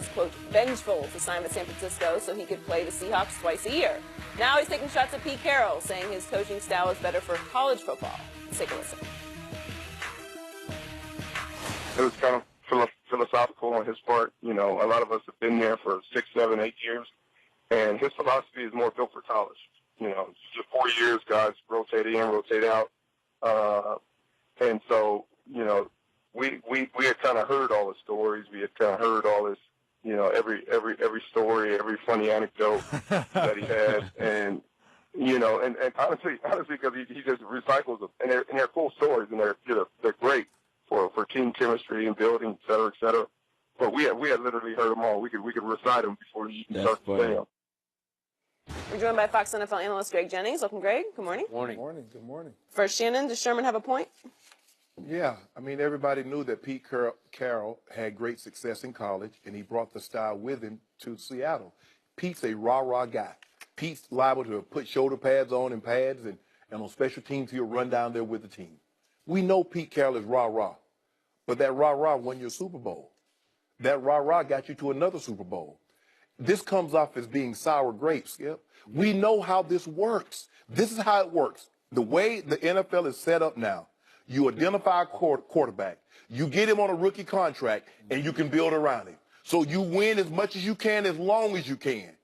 was, quote, vengeful to sign with San Francisco so he could play the Seahawks twice a year. Now he's taking shots at Pete Carroll, saying his coaching style is better for college football. Let's take a listen. It was kind of philosophical on his part. You know, a lot of us have been there for 6, 7, 8 years, and his philosophy is more built for college. You know, just 4 years, guys rotate in, rotate out. And so, you know, we had kind of heard all the stories. We had kind of heard all this, you know, every story, every funny anecdote that he had. And, you know, and honestly, because he just recycles them. And they're cool stories, and they're great for team chemistry and building, et cetera, et cetera. But we had literally heard them all. We could recite them before you even start to say them. We're joined by Fox NFL analyst Greg Jennings. Welcome, Greg. Good morning. Morning. Good morning. First, Shannon, does Sherman have a point? Yeah. I mean, everybody knew that Pete Carroll had great success in college, and he brought the style with him to Seattle. Pete's a rah-rah guy. Pete's liable to put shoulder pads on and pads, and on special teams, he'll run down there with the team. We know Pete Carroll is rah-rah, but that rah-rah won your Super Bowl. That rah-rah got you to another Super Bowl. This comes off as being sour grapes, Skip. We know how this works. This is how it works. The way the NFL is set up now, you identify a quarterback, you get him on a rookie contract, and you can build around him. So you win as much as you can, as long as you can.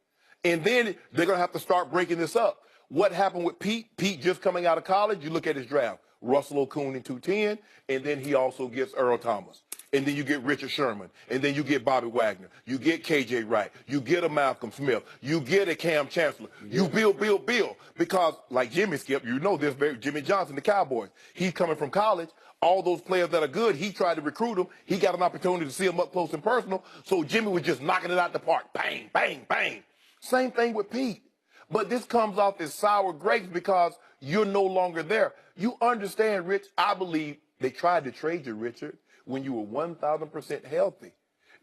And then they're going to have to start breaking this up. What happened with Pete? Pete just coming out of college, you look at his draft. Russell Okung in 210, and then he also gets Earl Thomas. And then you get Richard Sherman, and then you get Bobby Wagner, you get K.J. Wright, you get a Malcolm Smith, you get a Cam Chancellor, you build, because like Jimmy Skip, you know this, Jimmy Johnson, the Cowboys, he's coming from college, all those players that are good, he tried to recruit them, he got an opportunity to see them up close and personal, so Jimmy was just knocking it out the park, bang, bang, bang. Same thing with Pete, but this comes off as sour grapes because you're no longer there. You understand, Rich, I believe they tried to trade you, Richard, when you were 1,000% healthy.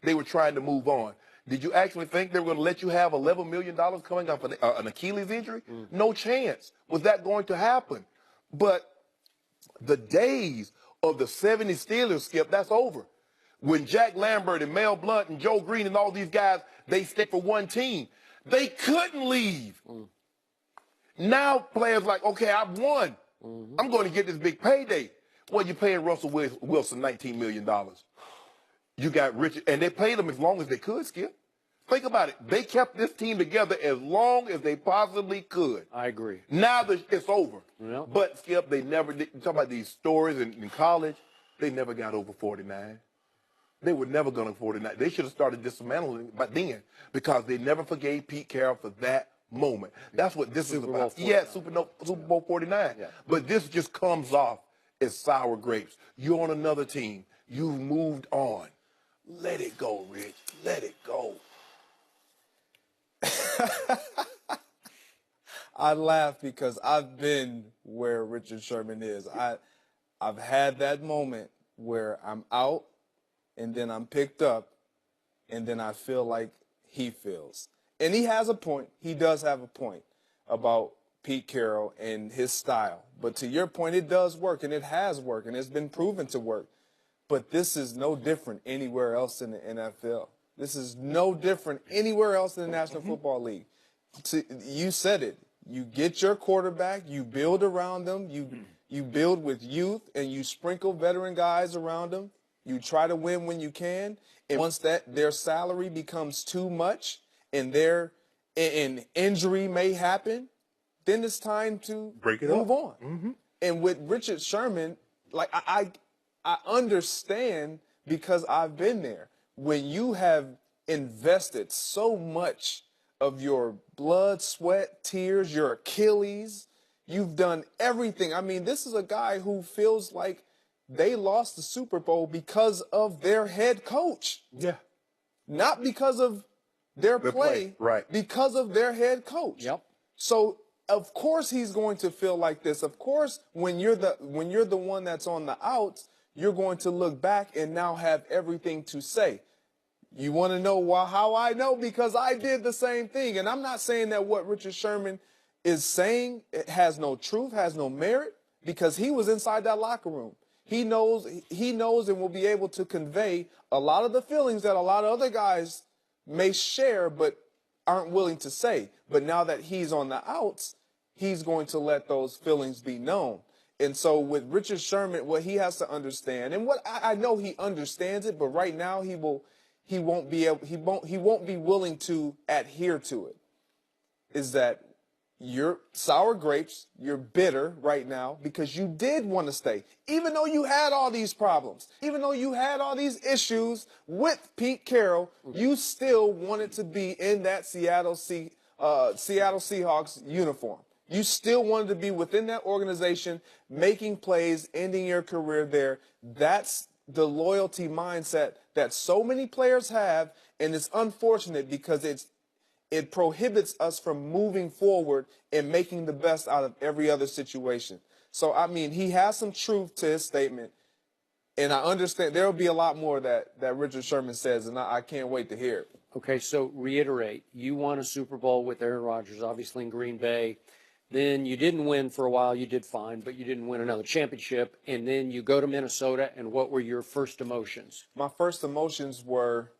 They were trying to move on. Did you actually think they were going to let you have $11 million coming off an Achilles injury? No chance was that going to happen. But the days of the 70 Steelers, Skip, that's over. When Jack Lambert and Mel Blount and Joe Green and all these guys, they stick for one team. They couldn't leave. Now players like, okay, I've won. I'm going to get this big payday. Well, you're paying Russell Wilson $19 million. You got Richard, and they paid him as long as they could, Skip. Think about it. They kept this team together as long as they possibly could. I agree. Now it's over. Yeah. But, Skip, they never did. You talk about these stories in college, they never got over 49. They were never going to 49. They should have started dismantling by then because they never forgave Pete Carroll for that moment. That's what this is about. Yeah, Super Bowl 49. Yeah. But this just comes off as sour grapes. You're on another team. You've moved on. Let it go, Rich. Let it go. I laugh because I've been where Richard Sherman is. I've had that moment where I'm out and then I'm picked up and then I feel like he feels. And he has a point. He does have a point about Pete Carroll and his style. But to your point, it does work, and it has worked, and it's been proven to work. But this is no different anywhere else in the NFL. This is no different anywhere else in the National Football League. You said it. You get your quarterback, you build around them, you build with youth, and you sprinkle veteran guys around them. You try to win when you can. And once their salary becomes too much and an injury may happen, then it's time to move on. And with Richard Sherman, like I understand because I've been there. When you have invested so much of your blood, sweat, tears, your Achilles, you've done everything. I mean, this is a guy who feels like they lost the Super Bowl because of their head coach. Yeah. Not because of their play, right? Because of their head coach. Yep. So of course he's going to feel like this. Of course, when you're the one that's on the outs, you're going to look back and now have everything to say. You want to know how I know? Because I did the same thing. And I'm not saying that what Richard Sherman is saying it has no truth, has no merit, because he was inside that locker room. He knows and will be able to convey a lot of the feelings that a lot of other guys may share but aren't willing to say. But now that he's on the outs, he's going to let those feelings be known. And so with Richard Sherman, what he has to understand, and what I know he understands it, but right now he won't be willing to adhere to it, is that you're sour grapes, you're bitter right now because you did want to stay. Even though you had all these problems, even though you had all these issues with Pete Carroll, you still wanted to be in that Seattle Seahawks uniform. You still wanted to be within that organization, making plays, ending your career there. That's the loyalty mindset that so many players have, and it's unfortunate because it prohibits us from moving forward and making the best out of every other situation. So, I mean, he has some truth to his statement, and I understand there will be a lot more that Richard Sherman says, and I can't wait to hear it. Okay, so reiterate, you won a Super Bowl with Aaron Rodgers, obviously in Green Bay. Then you didn't win for a while. You did fine, but you didn't win another championship. And then you go to Minnesota, and what were your first emotions? My first emotions were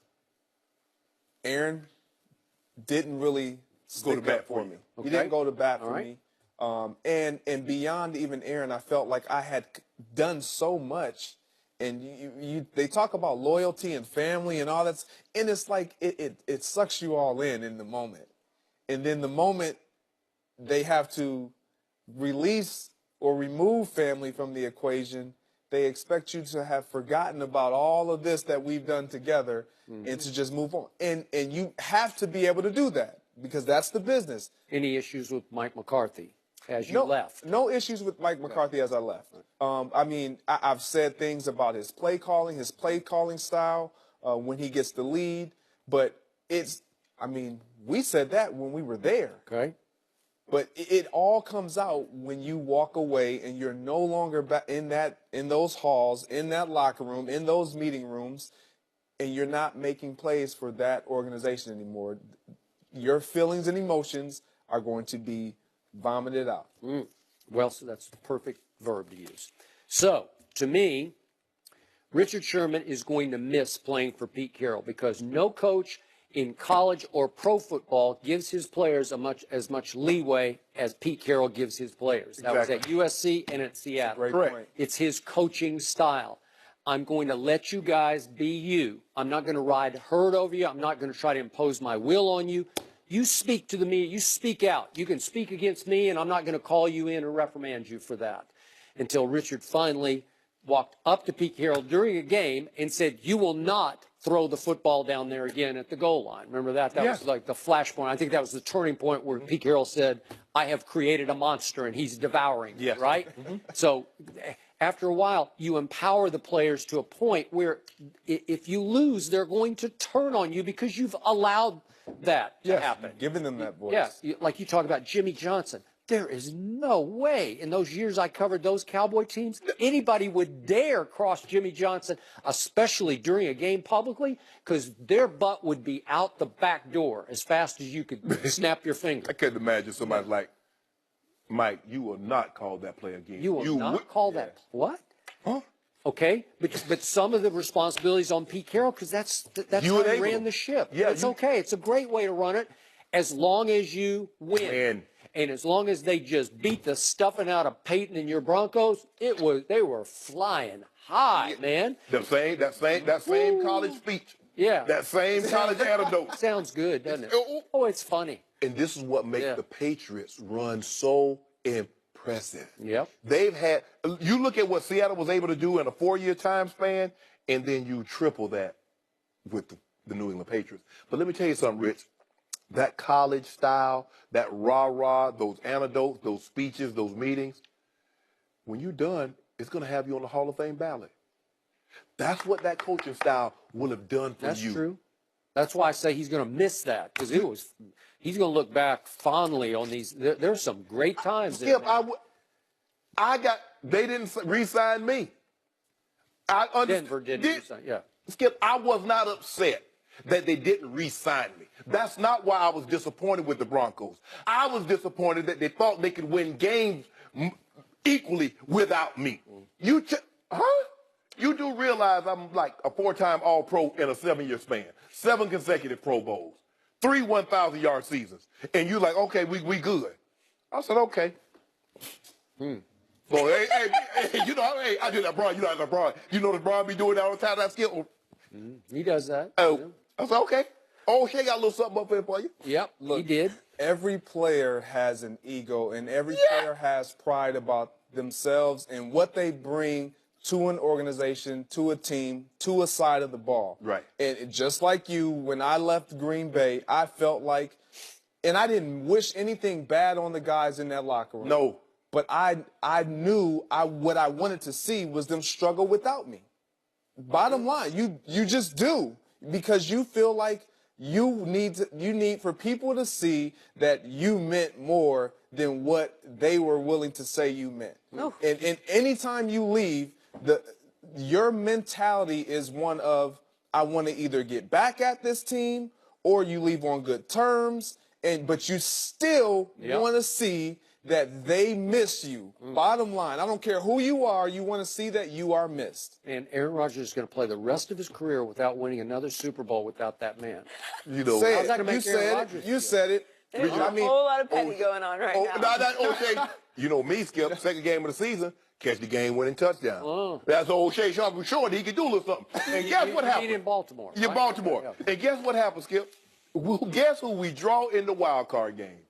Aaron didn't really go to bat for me. Okay. He didn't go to bat All for right. me. And beyond even Aaron, I felt like I had done so much. And they talk about loyalty and family and all that, and it's like it sucks you all in the moment. And then the moment they have to release or remove family from the equation, they expect you to have forgotten about all of this that we've done together and to just move on. And you have to be able to do that because that's the business. Any issues with Mike McCarthy as you left? No issues with Mike McCarthy as I left. I mean, I've said things about his play calling style when he gets the lead, but we said that when we were there. Okay. But it all comes out when you walk away and you're no longer back in those halls, in that locker room, in those meeting rooms, and you're not making plays for that organization anymore. Your feelings and emotions are going to be vomited out. Well, so that's the perfect verb to use. So, to me, Richard Sherman is going to miss playing for Pete Carroll because no coach in college or pro football gives his players as much leeway as Pete Carroll gives his players. That was at USC and at Seattle. Great point. It's his coaching style. I'm going to let you guys be you. I'm not going to ride herd over you. I'm not going to try to impose my will on you. You speak to the media. You speak out. You can speak against me, and I'm not going to call you in or reprimand you for that. Until Richard finally walked up to Pete Carroll during a game and said, you will not throw the football down there again at the goal line. Remember that? That was like the flashpoint. I think that was the turning point where Pete Carroll said, I have created a monster and he's devouring it, right? So after a while, you empower the players to a point where if you lose, they're going to turn on you because you've allowed that to happen. Giving them that voice. Yeah, like you talk about Jimmy Johnson. There is no way in those years I covered those Cowboy teams, anybody would dare cross Jimmy Johnson, especially during a game publicly, because their butt would be out the back door as fast as you could snap your finger. I couldn't imagine somebody like, Mike, you will not call that play again. You will not call that. What? Huh? Okay, but some of the responsibilities on Pete Carroll, because that's how he ran the ship. Yeah, it's okay. It's a great way to run it as long as you win. And as long as they just beat the stuffing out of Peyton and your Broncos, they were flying high, man. That same college speech. Yeah. That same college anecdote. Sounds good, doesn't it? Oh, it's funny. And this is what makes the Patriots run so impressive. Yep. You look at what Seattle was able to do in a 4-year time span, and then you triple that with the New England Patriots. But let me tell you something, Rich. That college style, that rah-rah, those anecdotes, those speeches, those meetings, when you're done, it's going to have you on the Hall of Fame ballot. That's what that coaching style will have done for you. That's true. That's why I say he's going to miss that, because he's going to look back fondly on these. There's some great times. Skip, they didn't re-sign me. Denver didn't re-sign, yeah. Skip, I was not upset that they didn't re-sign me. That's not why I was disappointed with the Broncos. I was disappointed that they thought they could win games equally without me. You do realize I'm like a 4-time All-Pro in a 7-year span, 7 consecutive Pro Bowls, 3 1,000-yard seasons, and you like, okay, we good. I said, okay. Boy, hey, you know, hey, I do that, LeBron. You know, LeBron. You know, LeBron be doing that all the time. That skill. He does that. Oh, I said, okay. Oh, Shea got a little something up there for you. Yep, Look, he did. Every player has an ego, and every player has pride about themselves and what they bring to an organization, to a team, to a side of the ball. Right. And just like you, when I left Green Bay, I felt like, and I didn't wish anything bad on the guys in that locker room. No. But I knew what I wanted to see was them struggle without me. Bottom line, you just do, because you feel like you need for people to see that you meant more than what they were willing to say you meant. And anytime you leave, your mentality is one of, I want to either get back at this team or you leave on good terms, but you still want to see that they miss you. Bottom line, I don't care who you are, you want to see that you are missed. And Aaron Rodgers is going to play the rest of his career without winning another Super Bowl without that man. You know, Say how's that it. gonna make Aaron Rodgers You said it. There's a whole lot of petty going on right now. O'Shea, you know me, Skip, second game of the season, catch the game-winning touchdown. Oh. That's O'Shea Sharp was showing he could do a little something. And guess what happened? in Baltimore. Yeah, Right? Baltimore. Yeah. And guess what happened, Skip? Guess who we draw in the wild card game?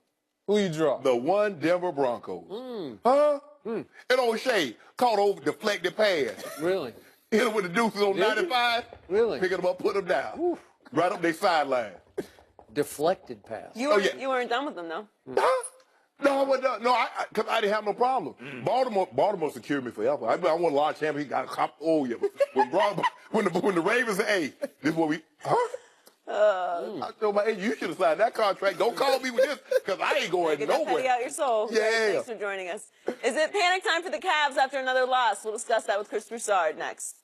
Who you draw? The one Denver Broncos. Huh? And O'Shea caught over deflected pass. Really? Hit him with the deuces on 95. Really? Pick him up, put him down. Right up their sideline. Deflected pass. You weren't done with them, though. Huh? No, I wasn't done. No, because I didn't have no problem. Baltimore secured me forever. I won a lot of champions. He got a cop. Oh, yeah. When the Ravens said, hey, this is what we, huh? I told my agent, you should have signed that contract. Don't call me with this, because I ain't going Get that petty nowhere. out your soul. Yeah. Thanks for joining us. Is it panic time for the Cavs after another loss? We'll discuss that with Chris Broussard next.